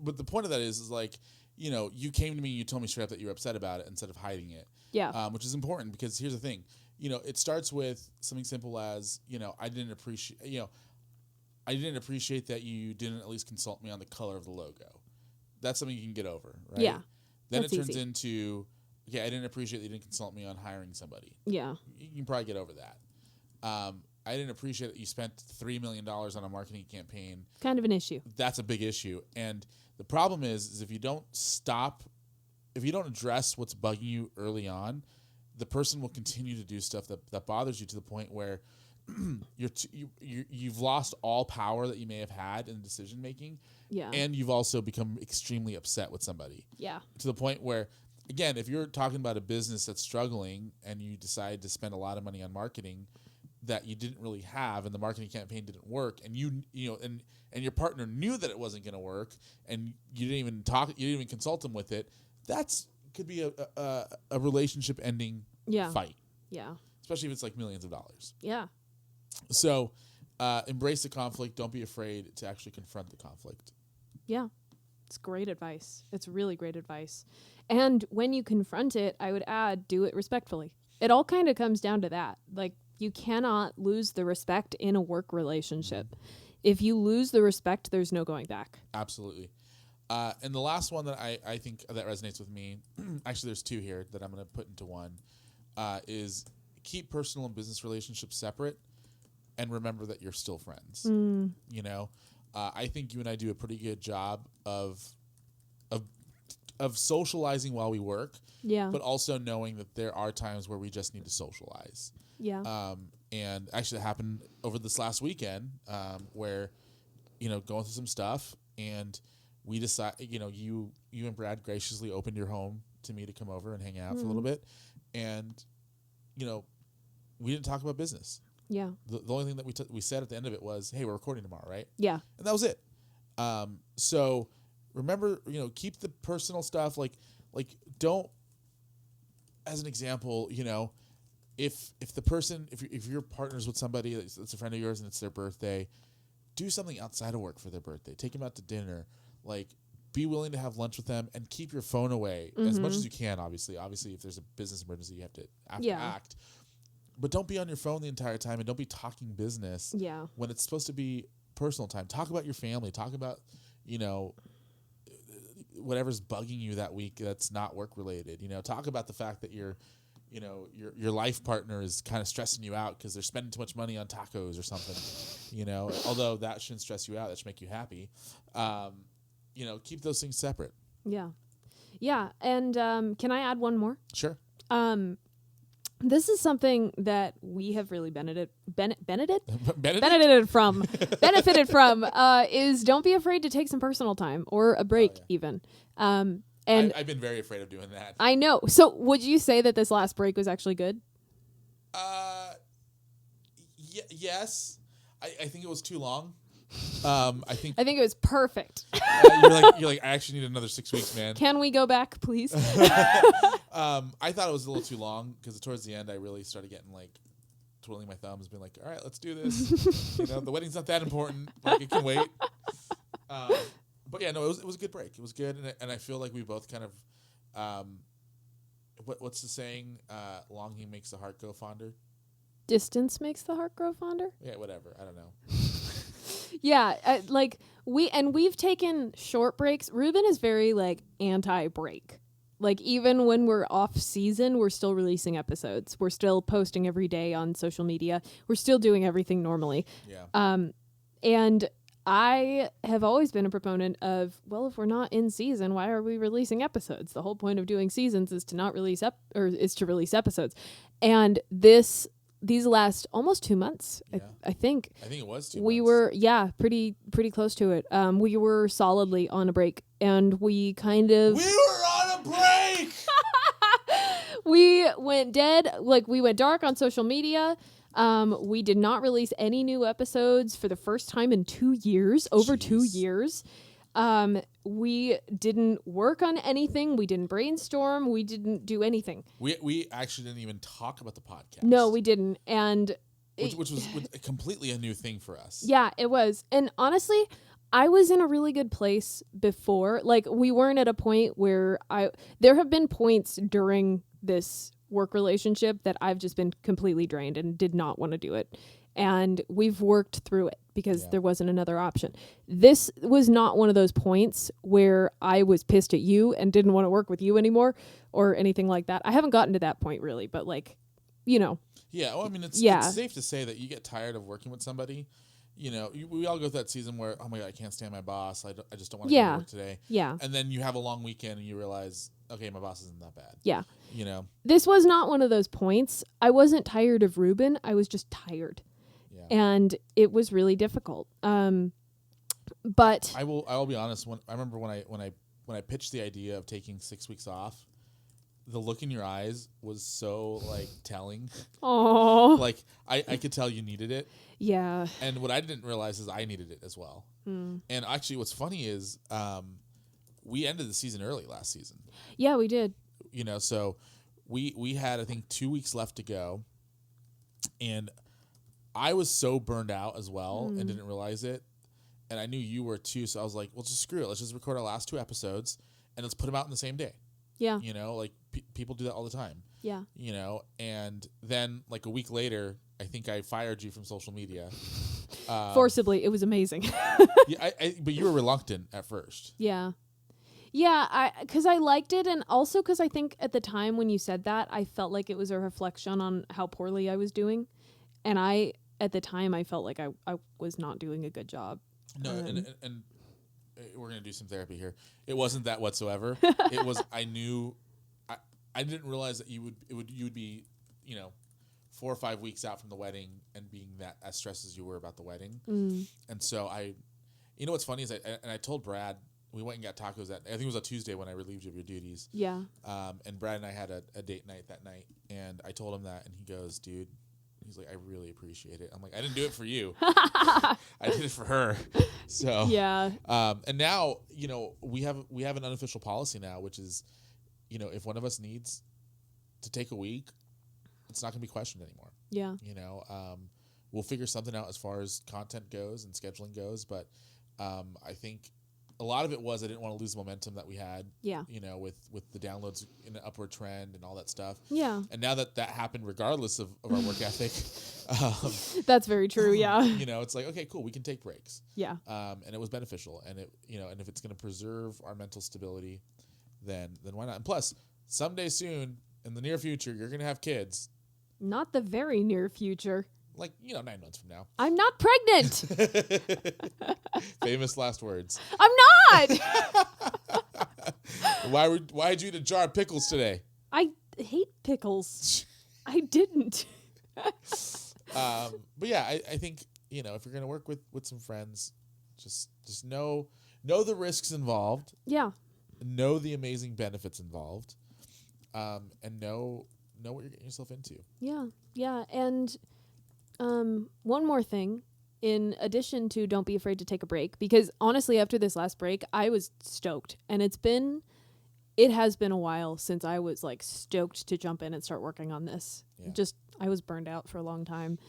But the point of that is like, you came to me and you told me straight up that you were upset about it instead of hiding it. Yeah. Which is important because here's the thing, it starts with something simple as, I didn't appreciate that you didn't at least consult me on the color of the logo. That's something you can get over, right? Yeah. Then That's it turns easy. into, I didn't appreciate that you didn't consult me on hiring somebody. Yeah. You can probably get over that. I didn't appreciate that you spent $3 million on a marketing campaign. Kind of an issue. That's a big issue. And the problem is if you don't stop if you don't address what's bugging you early on, the person will continue to do stuff that bothers you to the point where you've lost all power that you may have had in decision making. Yeah. And you've also become extremely upset with somebody. Yeah. To the point where, again, if you're talking about a business that's struggling and you decide to spend a lot of money on marketing that you didn't really have, and the marketing campaign didn't work, and you know, and your partner knew that it wasn't going to work, and you didn't even consult them with it, could be a relationship ending fight. Yeah. Especially if it's like millions of dollars. Yeah. So embrace the conflict. Don't be afraid to actually confront the conflict. Yeah. It's great advice. It's really great advice. And when you confront it, I would add, do it respectfully. It all kind of comes down to that. Like, you cannot lose the respect in a work relationship. If you lose the respect, there's no going back. Absolutely. And the last one that I think that resonates with me, actually there's two here that I'm going to put into one, is keep personal and business relationships separate and remember that you're still friends. You know, I think you and I do a pretty good job of socializing while we work, but also knowing that there are times where we just need to socialize. Yeah. And actually it happened over this last weekend, where, you know, going through some stuff, and we decided, you know, you and Brad graciously opened your home to me to come over and hang out for a little bit. And, you know, we didn't talk about business. Yeah. The only thing that we said at the end of it was, hey, we're recording tomorrow, right? Yeah. And that was it. So remember, you know, keep the personal stuff, like don't, as an example, you know, if the person, if your partner's with somebody that's a friend of yours and it's their birthday, do something outside of work for their birthday. Take them out to dinner. Like, be willing to have lunch with them, and keep your phone away as much as you can. Obviously, if there's a business emergency, you have to act. But don't be on your phone the entire time, and don't be talking business. Yeah. When it's supposed to be personal time. Talk about your family. Talk about, you know, whatever's bugging you that week that's not work related. You know, talk about the fact that your life partner is kind of stressing you out because they're spending too much money on tacos or something. You know, although that shouldn't stress you out. That should make you happy. You know, keep those things separate. Yeah. Yeah. And can I add one more? Sure. This is something that we have really benefited from is don't be afraid to take some personal time or a break even. And I've been very afraid of doing that. I know. So would you say that this last break was actually good? Yes. I think it was too long. I think it was perfect. You're like, I actually need another 6 weeks, man. Can we go back, please? I thought it was a little too long because towards the end, I really started getting like twiddling my thumbs, being like, all right, let's do this. You know, the wedding's not that important. Like, it can wait. But yeah, no, it was a good break. It was good. And I feel like we both kind of, what's the saying? Longing makes the heart grow fonder. Distance makes the heart grow fonder? Yeah, whatever. I don't know. Yeah, we've taken short breaks. Ruben is very like anti-break. Like, even when we're off season, we're still releasing episodes. We're still posting every day on social media. We're still doing everything normally. Yeah. And I have always been a proponent of, well, if we're not in season, why are we releasing episodes? The whole point of doing seasons is to not release is to release episodes. And these last almost 2 months, yeah. I think it was 2 we months. were, pretty close to it. We were solidly on a break, and we kind of... We were on a break! We went dead, like we went dark on social media. We did not release any new episodes for the first time in 2 years, over 2 years. We didn't work on anything. We didn't brainstorm. We didn't do anything. We actually didn't even talk about the podcast. No, we didn't. And which was completely a new thing for us. Yeah, it was. And honestly, I was in a really good place before. Like, we weren't at a point where there have been points during this work relationship that I've just been completely drained and did not want to do it. And we've worked through it because there wasn't another option. This was not one of those points where I was pissed at you and didn't want to work with you anymore or anything like that. I haven't gotten to that point really, but like, you know. Yeah, well, I mean, it's safe to say that you get tired of working with somebody you know, we all go through that season where, oh my God, I can't stand my boss. I just don't want to go to work today. Yeah. And then you have a long weekend and you realize, okay, my boss isn't that bad. Yeah. You know? This was not one of those points. I wasn't tired of Ruben. I was just tired. Yeah. And it was really difficult. But I will be honest, I remember when I pitched the idea of taking 6 weeks off, the look in your eyes was so like telling. Oh. Like I could tell you needed it. Yeah. And what I didn't realize is I needed it as well. And actually what's funny is we ended the season early last season. Yeah, we did. You know, so we had I think 2 weeks left to go. And I was so burned out as well and didn't realize it. And I knew you were too, so I was like, well, just screw it. Let's just record our last 2 episodes and let's put them out in the same day. Yeah. You know, like people do that all the time. Yeah. You know, and then like a week later, I think I fired you from social media. Forcibly. It was amazing. Yeah, but you were reluctant at first. Yeah. Yeah, because I liked it, and also because I think at the time when you said that, I felt like it was a reflection on how poorly I was doing. And at the time, I felt like I was not doing a good job. No, and we're going to do some therapy here. It wasn't that whatsoever. It was, I knew, I didn't realize that you would be, you know, 4 or 5 weeks out from the wedding and being that as stressed as you were about the wedding. And so you know what's funny is I told Brad, we went and got tacos I think it was a Tuesday when I relieved you of your duties. Yeah. And Brad and I had a date night that night, and I told him that, and he goes, dude, he's like, I really appreciate it. I'm like, I didn't do it for you. I did it for her. So yeah. And now, you know, we have an unofficial policy now, which is, you know, if one of us needs to take a week, it's not going to be questioned anymore. Yeah. You know, we'll figure something out as far as content goes and scheduling goes, but I think a lot of it was I didn't want to lose the momentum that we had. Yeah. You know, with the downloads in an upward trend and all that stuff. Yeah. And now that happened, regardless of our work ethic, that's very true. Yeah. you know, it's like, okay, cool, we can take breaks. Yeah. And it was beneficial, and it, you know, and if it's going to preserve our mental stability, then why not? And plus, someday soon in the near future, you're going to have kids. Not the very near future. Like, you know, 9 months from now. I'm not pregnant. Famous last words. I'm not. Why'd you eat a jar of pickles today? I hate pickles. I didn't. But yeah, I think, you know, if you're gonna work with some friends, just know the risks involved. Yeah. Know the amazing benefits involved. And know what you're getting yourself into. Yeah. Yeah. And one more thing, in addition to don't be afraid to take a break, because honestly, after this last break, I was stoked, and it has been a while since I was like stoked to jump in and start working on this. Yeah. I was burned out for a long time.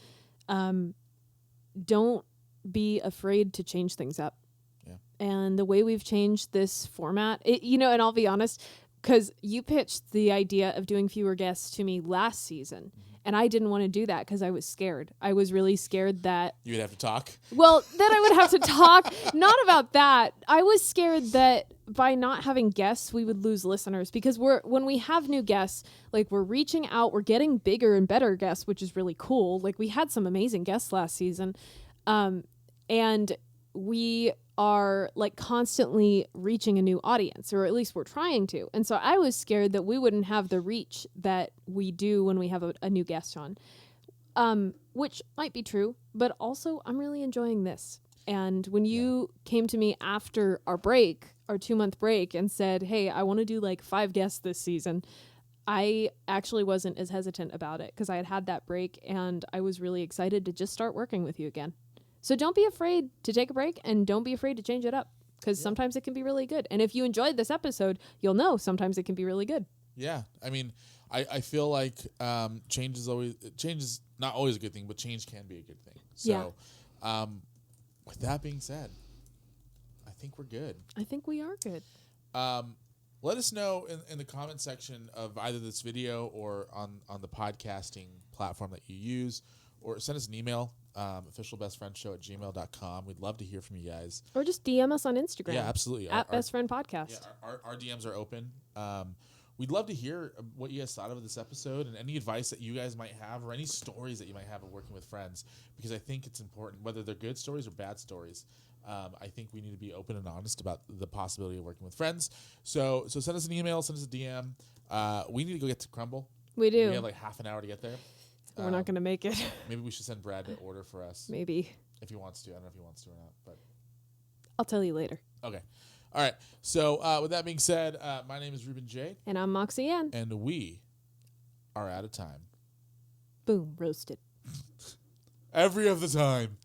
Don't be afraid to change things up. Yeah. And the way we've changed this format, you know, and I'll be honest, because you pitched the idea of doing fewer guests to me last season. And I didn't want to do that because I was scared. I was really scared that... You would have to talk? Well, that I would have to talk. Not about that. I was scared that by not having guests, we would lose listeners. Because when we have new guests, like, we're reaching out, we're getting bigger and better guests, which is really cool. Like, we had some amazing guests last season. And we are like constantly reaching a new audience, or at least we're trying to. And so I was scared that we wouldn't have the reach that we do when we have a new guest on, which might be true, but also I'm really enjoying this. And when you came to me after our 2-month break, and said, hey, I want to do like 5 guests this season, I actually wasn't as hesitant about it because I had that break, and I was really excited to just start working with you again. So don't be afraid to take a break, and don't be afraid to change it up, because sometimes it can be really good. And if you enjoyed this episode, you'll know sometimes it can be really good. Yeah. I mean, I feel like change is not always a good thing, but change can be a good thing. So with that being said, I think we're good. I think we are good. Let us know in the comment section of either this video or on the podcasting platform that you use, or send us an email. officialbestfriendshow@gmail.com. We'd love to hear from you guys. Or just DM us on Instagram. Yeah, absolutely. At Best Friend Podcast. Yeah, our DMs are open. we'd love to hear what you guys thought of this episode and any advice that you guys might have or any stories that you might have of working with friends, because I think it's important, whether they're good stories or bad stories. I think we need to be open and honest about the possibility of working with friends. So send us an email, send us a DM. We need to go get to Crumble. We do. We have like half an hour to get there. We're not going to make it. Maybe we should send Brad to order for us. Maybe. If he wants to. I don't know if he wants to or not, but I'll tell you later. okay. All right. So with that being said, my name is Ruben Jay. And I'm Moxy Ann. And we are out of time. Boom, roasted. Every other time.